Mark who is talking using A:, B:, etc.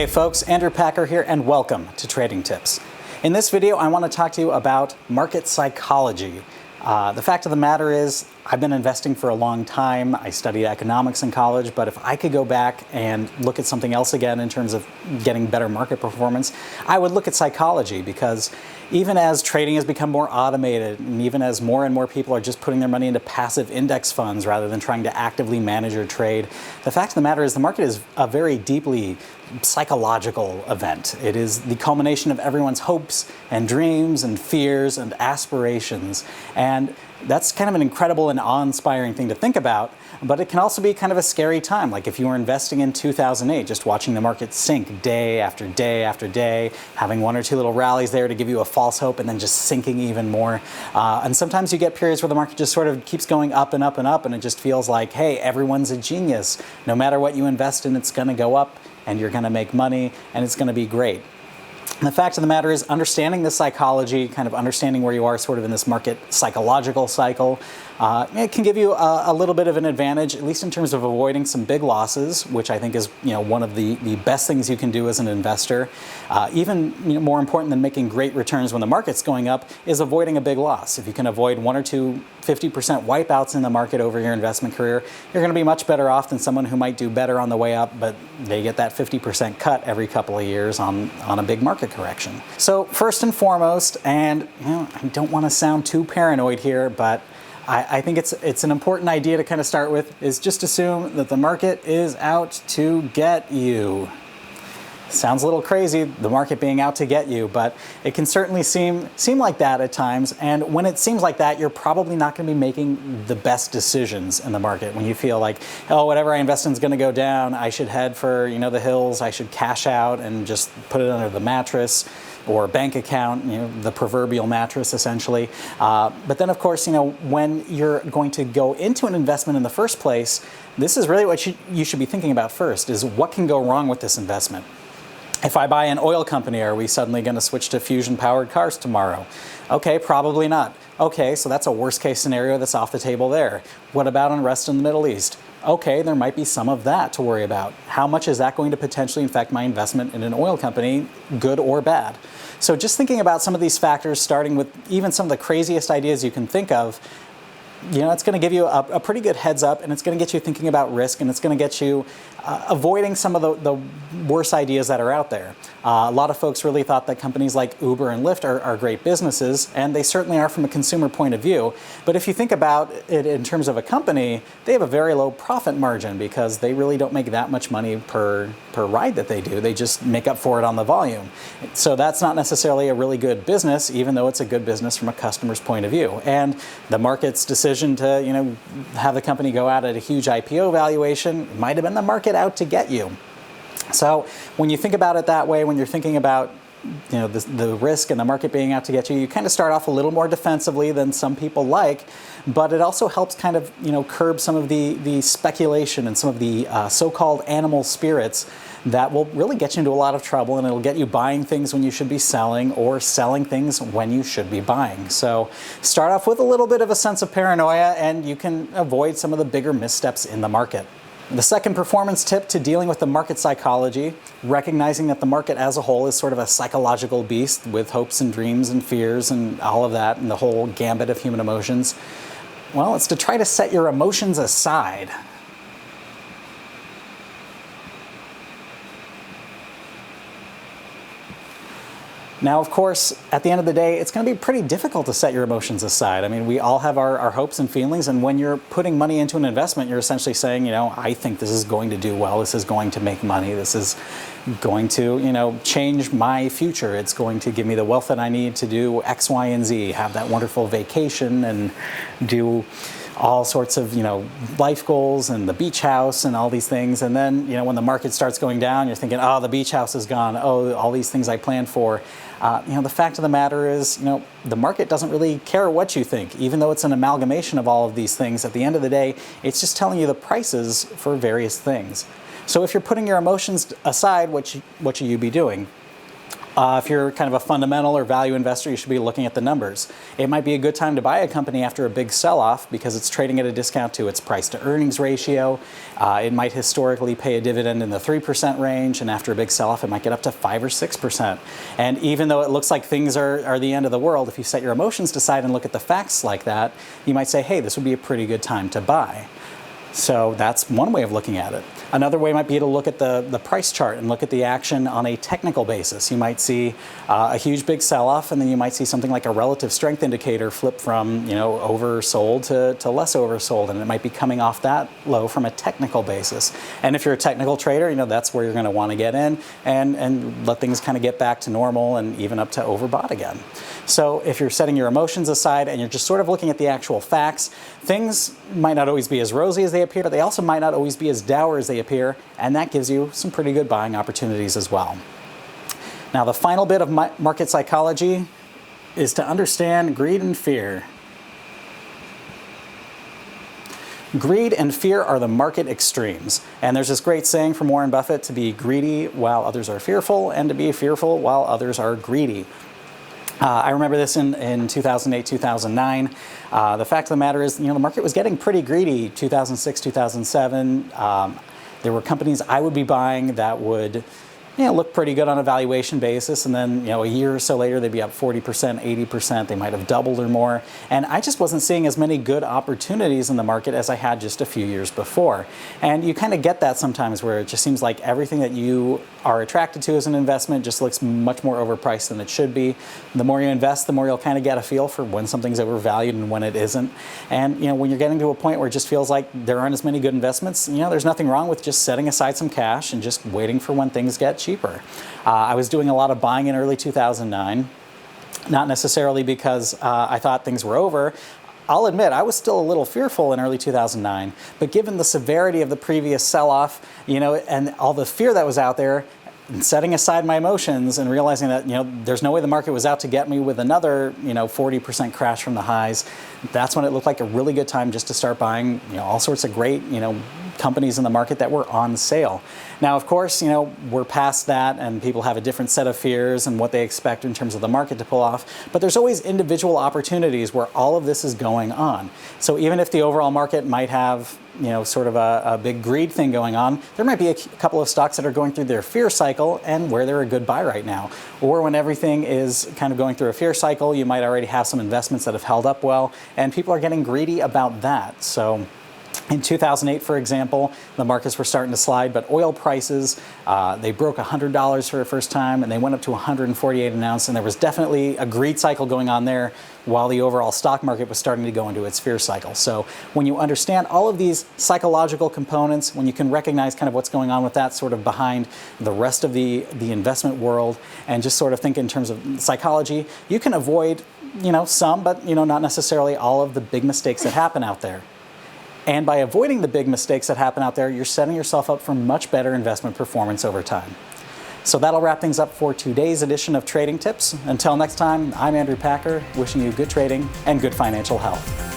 A: Hey folks, Andrew Packer here and welcome to Trading Tips. In this video I want to talk to you about market psychology. The fact of the matter is I've been investing for a long time. I studied economics in college, but if I could go back and look at something else again in terms of getting better market performance, I would look at psychology, because even as trading has become more automated and even as more and more people are just putting their money into passive index funds rather than trying to actively manage or trade, the fact of the matter is the market is a very deeply psychological event. It is the culmination of everyone's hopes and dreams and fears and aspirations. And that's kind of an incredible and awe-inspiring thing to think about, but it can also be kind of a scary time. Like if you were investing in 2008, just watching the market sink day after day after day, having one or two little rallies there to give you a false hope and then just sinking even more. And sometimes you get periods where the market just sort of keeps going up and up and up, and it just feels like, hey, everyone's a genius. No matter what you invest in, it's going to go up and you're going to make money and it's going to be great. And the fact of the matter is, understanding the psychology, kind of understanding where you are sort of in this market psychological cycle, it can give you a little bit of an advantage, at least in terms of avoiding some big losses, which I think is one of the best things you can do as an investor. Even more important than making great returns when the market's going up is avoiding a big loss. If you can avoid one or two 50% wipeouts in the market over your investment career, you're going to be much better off than someone who might do better on the way up, but they get that 50% cut every couple of years on a big market correction. So first and foremost, and I don't want to sound too paranoid here, but I think it's an important idea to kind of start with, is just assume that the market is out to get you. Sounds a little crazy, the market being out to get you, but it can certainly seem like that at times. And when it seems like that, you're probably not going to be making the best decisions in the market. When you feel like, oh, whatever I invest in is going to go down, I should head for the hills, I should cash out and just put it under the mattress or bank account, the proverbial mattress essentially. But then of course, when you're going to go into an investment in the first place, this is really what you should be thinking about first, is what can go wrong with this investment. If I buy an oil company, are we suddenly going to switch to fusion-powered cars tomorrow? Okay, probably not. Okay, so that's a worst-case scenario that's off the table there. What about unrest in the Middle East? Okay, there might be some of that to worry about. How much is that going to potentially affect my investment in an oil company, good or bad? So just thinking about some of these factors, starting with even some of the craziest ideas you can think of, it's going to give you a pretty good heads up, and it's going to get you thinking about risk, and it's going to get you avoiding some of the worst ideas that are out there. A lot of folks really thought that companies like Uber and Lyft are great businesses, and they certainly are from a consumer point of view. But if you think about it in terms of a company, they have a very low profit margin because they really don't make that much money per ride that they do. They just make up for it on the volume. So that's not necessarily a really good business, even though it's a good business from a customer's point of view. And the market's decision to have the company go out at a huge IPO valuation might have been the market out to get you. So when you think about it that way, when you're thinking about the risk and the market being out to get you, you kind of start off a little more defensively than some people like, but it also helps kind of curb some of the speculation and some of the so-called animal spirits that will really get you into a lot of trouble, and it'll get you buying things when you should be selling or selling things when you should be buying. So start off with a little bit of a sense of paranoia, and you can avoid some of the bigger missteps in the market. The second performance tip to dealing with the market psychology, recognizing that the market as a whole is sort of a psychological beast with hopes and dreams and fears and all of that and the whole gambit of human emotions, well, it's to try to set your emotions aside. Now, of course, at the end of the day, it's going to be pretty difficult to set your emotions aside. I mean, we all have our hopes and feelings, and when you're putting money into an investment, you're essentially saying, I think this is going to do well, this is going to make money, this is going to, change my future. It's going to give me the wealth that I need to do X, Y, and Z, have that wonderful vacation and do all sorts of, life goals and the beach house and all these things. And then, when the market starts going down, you're thinking, oh, the beach house is gone. Oh, all these things I planned for. The fact of the matter is, the market doesn't really care what you think, even though it's an amalgamation of all of these things. At the end of the day, it's just telling you the prices for various things. So if you're putting your emotions aside, what should you be doing? If you're kind of a fundamental or value investor, you should be looking at the numbers. It might be a good time to buy a company after a big sell-off because it's trading at a discount to its price to earnings ratio. It might historically pay a dividend in the 3% range, and after a big sell-off, it might get up to 5 or 6%. And even though it looks like things are the end of the world, if you set your emotions aside and look at the facts like that, you might say, hey, this would be a pretty good time to buy. So that's one way of looking at it. Another way might be to look at the price chart and look at the action on a technical basis. You might see a huge big sell-off, and then you might see something like a relative strength indicator flip from oversold to less oversold, and it might be coming off that low from a technical basis. And if you're a technical trader, that's where you're going to want to get in and let things kind of get back to normal and even up to overbought again. So if you're setting your emotions aside and you're just sort of looking at the actual facts, things might not always be as rosy as they appear, but they also might not always be as dour as they appear, and that gives you some pretty good buying opportunities as well. Now, the final bit of market psychology is to understand greed and fear. Greed and fear are the market extremes, and there's this great saying from Warren Buffett to be greedy while others are fearful and to be fearful while others are greedy. I remember this in 2008, 2009. The fact of the matter is, the market was getting pretty greedy 2006, 2007. There were companies I would be buying that would look pretty good on a valuation basis, and then a year or so later they'd be up 40%, 80%. They might have doubled or more, and I just wasn't seeing as many good opportunities in the market as I had just a few years before. And you kind of get that sometimes, where it just seems like everything that you are attracted to as an investment just looks much more overpriced than it should be. The more you invest, the more you'll kind of get a feel for when something's overvalued and when it isn't. And when you're getting to a point where it just feels like there aren't as many good investments, there's nothing wrong with just setting aside some cash and just waiting for when things get cheaper. I was doing a lot of buying in early 2009, not necessarily because I thought things were over. I'll admit, I was still a little fearful in early 2009, but given the severity of the previous sell-off, and all the fear that was out there, and setting aside my emotions and realizing that there's no way the market was out to get me with another 40% crash from the highs, that's when it looked like a really good time just to start buying all sorts of great companies in the market that were on sale. Now, of course, we're past that, and people have a different set of fears and what they expect in terms of the market to pull off, but there's always individual opportunities where all of this is going on. So even if the overall market might have sort of a big greed thing going on, there might be a couple of stocks that are going through their fear cycle and where they're a good buy right now. Or when everything is kind of going through a fear cycle, you might already have some investments that have held up well, and people are getting greedy about that. So in 2008, for example, the markets were starting to slide, but oil prices, they broke $100 for the first time, and they went up to $148 an ounce, and there was definitely a greed cycle going on there while the overall stock market was starting to go into its fear cycle. So when you understand all of these psychological components, when you can recognize kind of what's going on with that sort of behind the rest of the investment world, and just sort of think in terms of psychology, you can avoid, some, but, not necessarily all of the big mistakes that happen out there. And by avoiding the big mistakes that happen out there, you're setting yourself up for much better investment performance over time. So that'll wrap things up for today's edition of Trading Tips. Until next time, I'm Andrew Packer, wishing you good trading and good financial health.